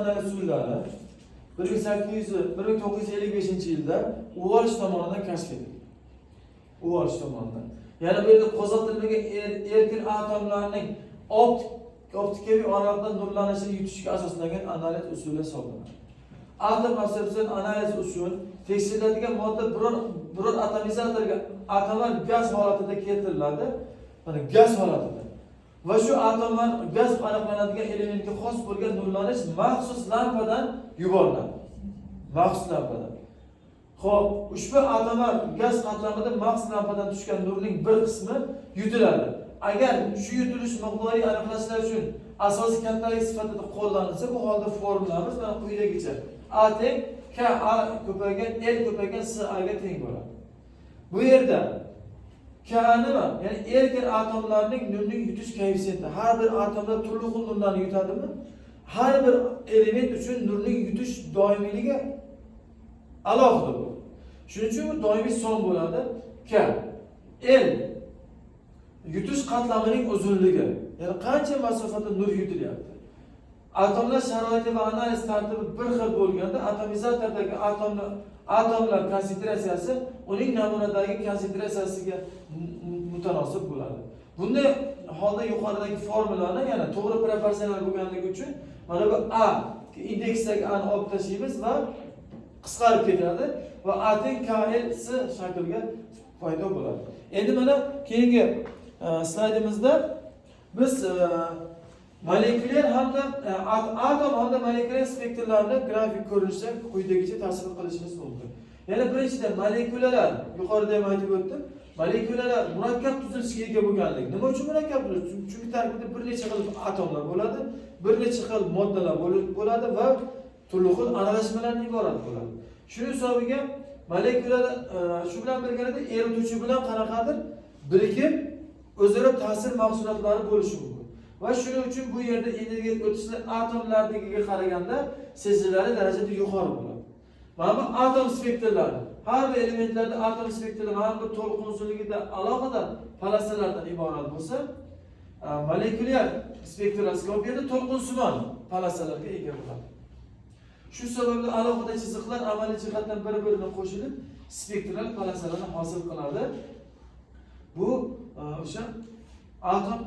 analiz usullari 1955-yilda Uvalsh tomonidan kashf etildi. Uvalsh tomonidan. Yana bu yerda qo'zg'atilmagan erkin atomlarning optikaviy oraliqdan nurlanishini yutishga asoslangan analiz usuli hisoblanadi. Atom absorpsion analiz uchun tekshiriladigan modda biror atomizatorga atomlar gaz holatida keltiriladi. Mana gaz holatida. Va shu atomlar gaz aniqlanadigan elementga xos bo'lgan nurlanish maxsus lampadan yuboriladi. Maxsus lampadan. Xo'p, ushbu atomlar gaz qatlamida maxsus lampadan tushgan nurning bir qismi yutiladi. Agar shu yutilish miqdori aniqlashlar uchun asosiy kattalik sifatida qo'llanilsa, bu holda formulamiz mana quyidagicha: A teng K A ko'paygan L ko'paygan S A ga teng bo'ladi. Bu yerda K nima? Ya'ni erkin atomlarning nurning yutish koeffitsiyenti. Har bir atomda turli xil nurlarni yutadimi? Har bir element uchun nurning yutish doimiyligi alohida bo'ladi. Shuning uchun bu doimiy son bo'ladi. K L yutish qatlamining uzunligi. Ya'ni qancha masofada nur yutilyapti. Atomlar sharoiti va analiz tartibi bir xil bo'lganda atomizatordagi atomlar konsentratsiyasi uning namunadagi konsentratsiyasiga mutanosib bo'ladi. Bunday holda yuqoridagi formulani yana to'g'ri proporsional bo'lganligi uchun mana bu A indeksdagi A ni olib tashlaymiz va qisqarib ketadi va A teng KL S shaklga paydo bo'ladi. Endi mana keyingi slaydimizda biz molekulyar hamda atom hamda molekulyar spektrlarni grafik ko'rinishda quyidagicha tasvir qilishimiz mumkin. Yana birinchidan molekulalar, yuqorida ham aytib o'tdim, molekulalar murakkab tuzilishga ega bo'lganligi. Nima uchun murakkab tuzilish? Chunki tarkibida bir necha xil atomlar bo'ladi, bir necha xil moddalar bo'ladi va turli xil aralashmalardan iborat bo'ladi. Shuning hisobiga molekulalar shu bilan birgalikda erituvchi bilan qanaqadir birikib o'zaro ta'sir mahsulotlari bo'lishi mumkin. Va shuning uchun bu yerda energiya o'tishlar atomlardagiga qaraganda sezilarli darajada yuqori bo'ladi. Mana bu atom spektrlari. Har bir elementlarda atom spektrlari mana bu to'lqin uzunligida alohida palasalardan iborat bo'lsa, molekulyar spektroskopiyada to'lqinsimon palasalarga ega bo'ladi. Shu sababli alohida chiziqlar amaliy jihatdan bir-biriga qo'shilib spektral palasalarni hosil qiladi. Bu o'sha atom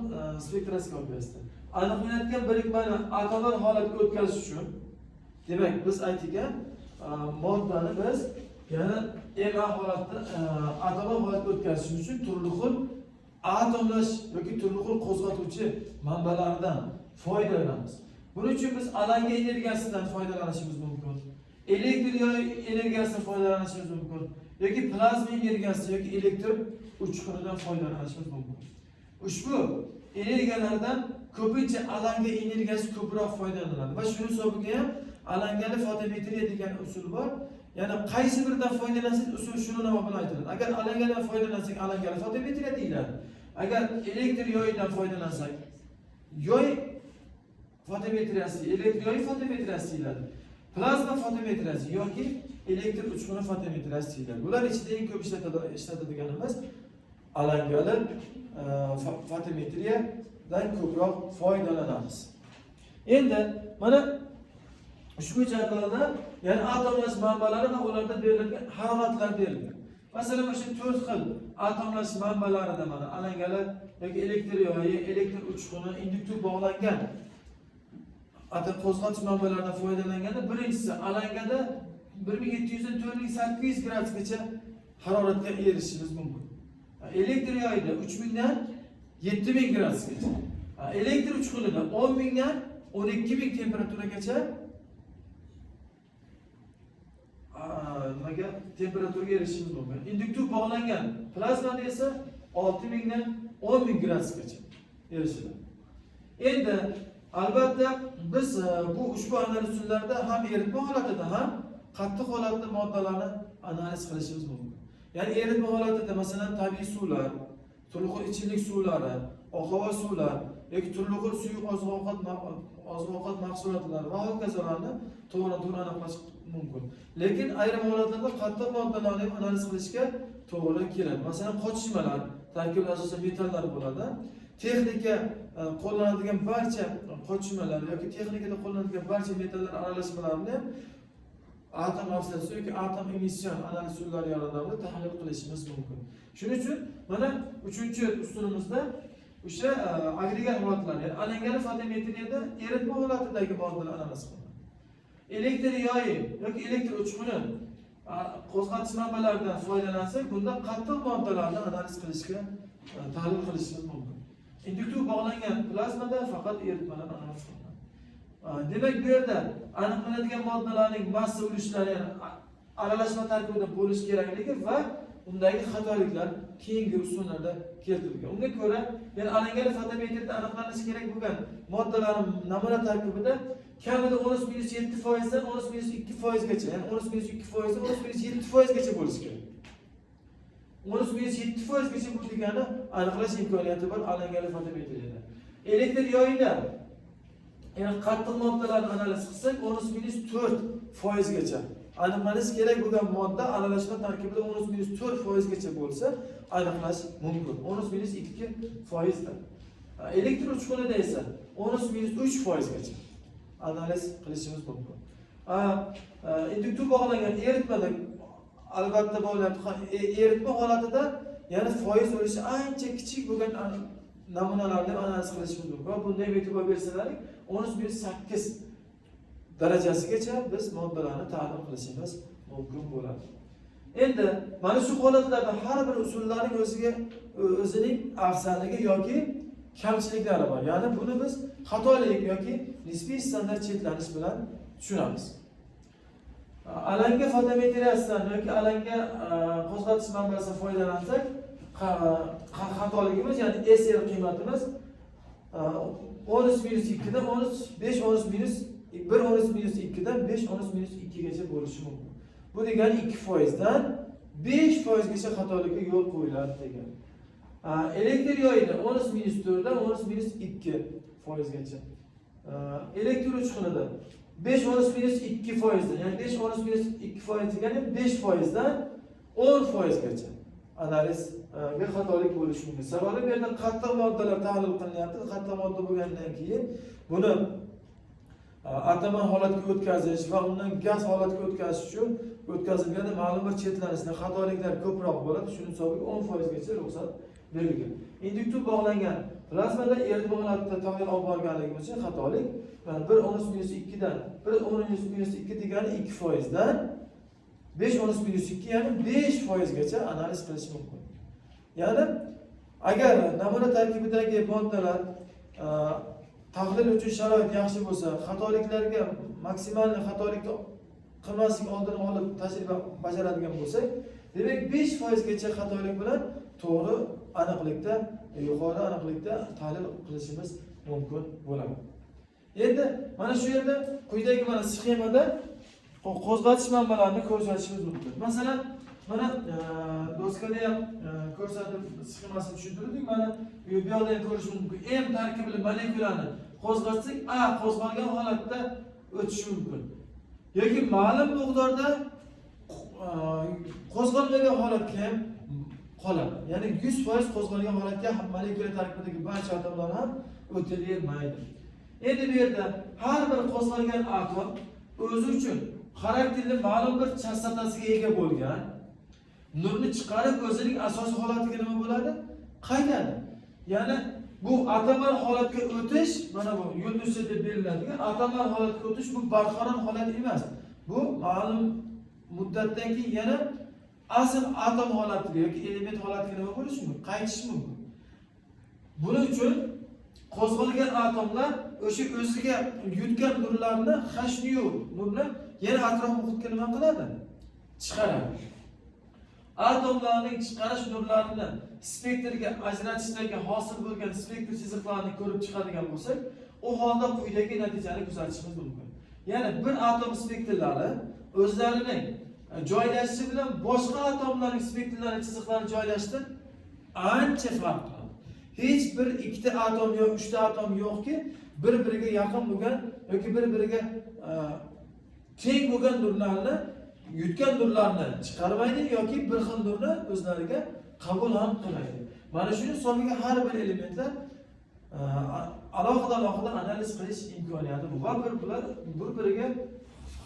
spektroskopiyasida aniqlanayotgan birikmani atomlar holatiga o'tkazish uchun, demak biz aytgan moddani biz yana Ma holatda atomlar holatiga o'tkazish uchun turli xil atomlash yoki turli xil qo'zg'atuvchi manbalaridan foydalanamiz. Buning uchun biz alanga energiyasidan foydalanishimiz mumkin. Elektr energiyasidan foydalanishimiz mumkin. Yoki plazma energiyasi yoki elektr uchqunidan foydalanishimiz mumkin. Ushbu energiyalardan ko'pincha alanga energiyasi ko'proq foydalanadi va shuning hisobiga ham alangali fotometriya degan usul bor. Ya'ni qaysi biridan foydalansak usul shuni nima bilan aytiladi. Agar alangadan foydalansak alangali fotometriya deyiladi. Agar elektr yoyidan foydalansak yoy fotometriyasi, elektr yoyi fotometriyasi deyiladi. Plazma fotometriyasi yoki elektr uchquni fotometriyasi deyiladi. Bular ichida eng ko'p ishlatadiganimiz alangali fotometriyadan ko'proq foydalanamiz. Endi mana ushbu jadvalda ya'ni atomlash manbalari va ularda berilgan haroratlar berilgan. Masalan, o'sha 4 xil atomlash manbalarida mana alangali yoki elektr yoyi, elektr uchquni, induktiv bog'langan atom qo'zg'atish manbalaridan foydalanganda birinchisi alangada 1700 dan 4800 gradusgacha haroratga erishishimiz mumkin. Elektr yoyida 3000 dan 7000 gradusgacha. Elektr uchqunida 10000 dan 12000 temperaturagacha nimaga temperaturaga erishishimiz mumkin. Induktiv bog'langan plazmada esa 6000 dan 10000 gradusgacha erishiladi. Endi albatta biz bu ushbu analiz usullarida ham eritma holatida ham qattiq holatda moddalarni analiz qilishimiz mumkin. Ya'ni eritma holatida masalan tabiiy suvlar, turli xil ichimlik suvlari, oqova suvlar yoki turli xil suyuq oziq-ovqat mahsulotlari va hokazolarni to'g'ri aniqlash mumkin. Lekin ayrim holatlarda qattiq moddalarni analiz qilishga to'g'ri keladi. Masalan, qotishmalar, tarkibida asosan metallar bo'ladi. texnika qo'llanadigan barcha qo'shmalar yoki texnikada qo'llanadigan barcha metallar aralashmalarini ham atom obsidiyasi yoki atom emission analiz usullari yordamida tahlil qilishimiz mumkin. Shuning uchun mana 3-ustunimizda o'sha agregat holatlar, ya'ni alangali fotometriyada eritma holatidagi moddalar analiz qilinadi. Elektr yoyi yoki elektr uchquni qo'zg'atish manbalaridan foydalansak, bunda qattiq moddalarni analiz qilishga, tahlil qilishimiz mumkin. Induktiv bog'langan plazmada faqat eritmalar analiz qilinadi. Demak, bu yerda aniqlanadigan moddalarning massa ulushlari, ya'ni aralashma tarkibida bo'lish kerakligi va undagi xatoliklar keyingi usullarda keltirilgan. Unga ko'ra, ya'ni alangali fotometrda aniqlanishi kerak bo'lgan moddalar namuna tarkibida kamida 10-7% dan 10-2% gacha, ya'ni 10-2% dan 10-7% gacha bo'lishi kerak. 10-7% gacha bo'lganini aniqlash imkoniyati bor alangali fotometrda. Elektr yoyida ya'ni qattiq moddalarni analiz qilsak 10-4% gacha aniqlanish kerak bo'lgan modda aralashma tarkibida 10-4% gacha bo'lsa aniqlash mumkin. 10-2% dan. Elektr uchqunida esa 10-3% gacha analiz qilishimiz mumkin. Induktiv bog'langan eritmada albatta bo'lyapti. Eritma holatida ya'ni foiz ulushi ancha kichik bo'lgan namunalarni analiz qilishimiz mumkin. Bunday e'tibor bersalaring 10-8 darajasigacha biz moddalarni tahlil qilishimiz mumkin bo'ladi. Endi mana shu holatlarda har bir usullarning o'zining afzalligi yoki kamchiliklari bor. Ya'ni buni biz xatolik yoki nisbiy standart chetlanish bilan tushunamiz. Alanga fotometriyasidan yoki alanga qo'zg'atish manbasidan foydalansak, xatoligimiz ya'ni SR qiymatimiz 10-2 dan 1-2 dan 5-2 gacha bo'lishi mumkin. Bu degani 2% dan 5% gacha xatolikka yo'l qo'yiladi degan. Elektr yoyida 10-4 dan 10-2% gacha. Elektr uchqunida 5-2% dan, ya'ni 5-2% degani 5% dan 10% gacha analizga xatolik bo'lishi mumkin. Sababi bu yerda qattiq moddalar tahlil qilinyapti. Qattiq modda bo'lgandan keyin buni ataman holatga o'tkazish va undan gaz holatga o'tkazish uchun o'tkazilganda ma'lum bir chetlanishlar, xatoliklar ko'proq bo'ladi. Shuning hisobiga 10% gacha ruxsat berilgan. Induktiv bog'langan plazmada eritma holatida tahlil olib borganligimiz uchun xatolik 1-2 dan 1-2 degani 2% dan 5-2 ya'ni 5% gacha analiz qilish mumkin. Ya'ni agar namuna tarkibidagi moddalar tahlil uchun sharoit yaxshi bo'lsa, xatoliklarga maksimal xatolikni qilmaslik oldini olib tajriba bajaradigan bo'lsak, demak 5% gacha xatolik bilan to'g'ri aniqlikda, yuqori aniqlikda tahlil qilishimiz mumkin bo'ladi. Endi mana shu yerda quyidagi mana sxemada qo'zg'atish manbalarini ko'rsatishimiz mumkin. Masalan, mana doskada ham ko'rsatib sxemasini tushuntirdik. Mana bu yerda ham ko'rish mumkin. M tarkibli molekulani qo'zg'atsak, A qo'zg'algan holatda o'tishi mumkin. Yoki ma'lum miqdorda qo'zg'almagan holatga ham qoladi. Ya'ni 100% qo'zg'algan holatga molekula tarkibidagi barcha atomlar ham o'tavermaydi. Endi bu yerda har bir qo'zg'algan atom o'zi uchun xarakterli ma'lum bir chastotasiga ega bo'lgan. Nurni chiqarib o'zining asosiy holatiga nima bo'ladi? Qaytadi. Ya'ni bu atomar holatga o'tish, mana bu yulduzcha deb beriladigan atomar holatga o'tish bu barqaror holat emas. Bu ma'lum muddatdan keyin yana asl atom holatiga yoki element holatiga nima bo'lishi mumkin? Qaytish mumkin. Buning uchun qo'zg'algan atomlar o'sha o'ziga yutgan nurlarni hashniyu nurni yana atrof muhitga nima qiladi? Chiqaradi. Atomlarning chiqarish nurlarini spektrga ajratishdagi hosil bo'lgan spektr chiziqlarini ko'rib chiqadigan bo'lsak, u holda quyidagi natijani kuzatishimiz mumkin. Ya'ni bir atom spektrlari o'zlarining joylashishi bilan boshqa atomlarning spektrlari chiziqlari joylashishdan ancha farq qiladi. Hech bir ikkita atom yoki uchta atom yo'qki, bir-biriga yaqin bo'lgan yoki bir-biriga teng bo'lgan nurlarni, yutgan nurlarni chiqarmaydi yoki bir xil nurni o'zlariga qabul ham qilmaydi. Mana shuni hisobiga har bir elementlar alohida analiz qilish imkoniyati va bular bir-biriga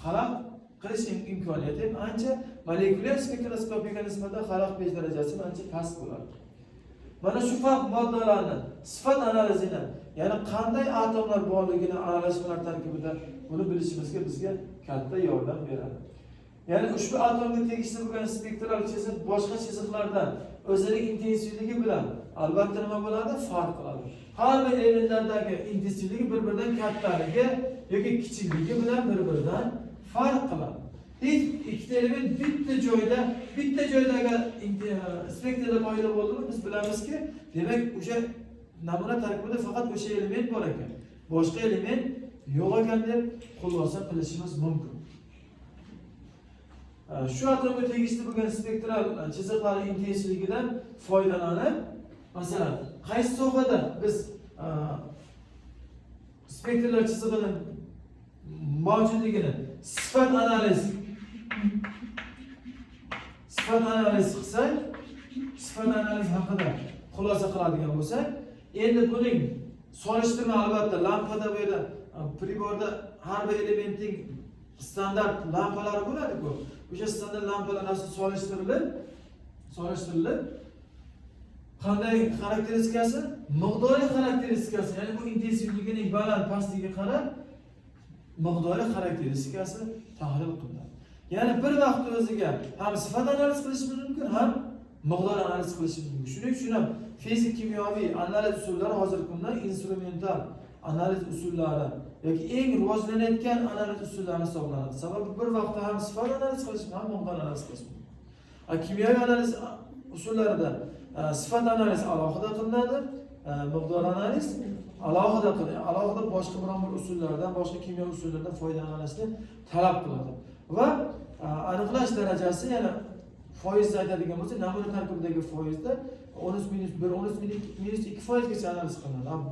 xalaq qilish imkoniyati ancha molekulyar spektroskopiyaga nisbatan xalaq pech darajasi ancha past bo'ladi. Mana shu farq moddalarni sifat analizini, ya'ni qanday atomlar borligini aralashmalar tarkibida buni bilishimizga bizga katta yordam beradi. Ya'ni ushbu atomga tegishli bo'lgan spektral chiziq boshqa chiziqlardan o'zining intensivligi bilan albatta nima bo'ladi? Farq qiladi. Har bir elementlardagi intensivligi bir-biridan kattaligi yoki kichikligi bilan bir-biridan farq qiladi. Hech ikkita element bitta joyda agar spektrda paydo bo'ldimi, biz bilamizki, demak o'sha namuna tarkibida faqat o'sha element bor ekan. Boshqa element yo'q ekan deb xulosa qilishimiz mumkin. Shu atomga tegishli bo'lgan spektral chiziqlarning intensivligidan foydalanib, masalan, qaysi sohada biz spektral chizig'ining mavjudligini sifat analiz qilsak, sifat analiz haqida xulosa qiladigan bo'lsak, endi buning solishtirma albatta lampada bu yerda priborda har bir elementning standart lampalari bo'ladi-ku. O'sha standart lampalar asosiy solishtirilib qanday xarakteristikasi? Miqdoriy xarakteristikasi, ya'ni bu intensivligining baland pastligiga qarab miqdoriy xarakteristikasi tahlil qilinadi. Ya'ni bir vaqt o'ziga ham sifat analiz qilish mumkin, ham miqdor analiz qilish mumkin. Shuning uchun ham fizik kimyoviy analiz usullari hozirgi kunda instrumental analiz usullari yoki eng rivojlanayotgan analiz usullari hisoblanadi. Sababi bir vaqtda ham sifat analiz qilish, ham miqdor analiz qilish mumkin. Kimyoviy analiz usullarida sifat analiz alohida qilinadi, miqdor analiz alohida boshqa biron bir usullardan, boshqa kimyoviy usullardan foydalanishni talab qiladi. Va aniqlash darajasi, ya'ni foizni aytadigan bo'lsa, namuna tarkibidagi foizda 13-1, 13-2% gacha analiz qilinadi.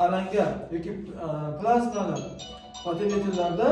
Alanga yoki plazmali fotometrlarda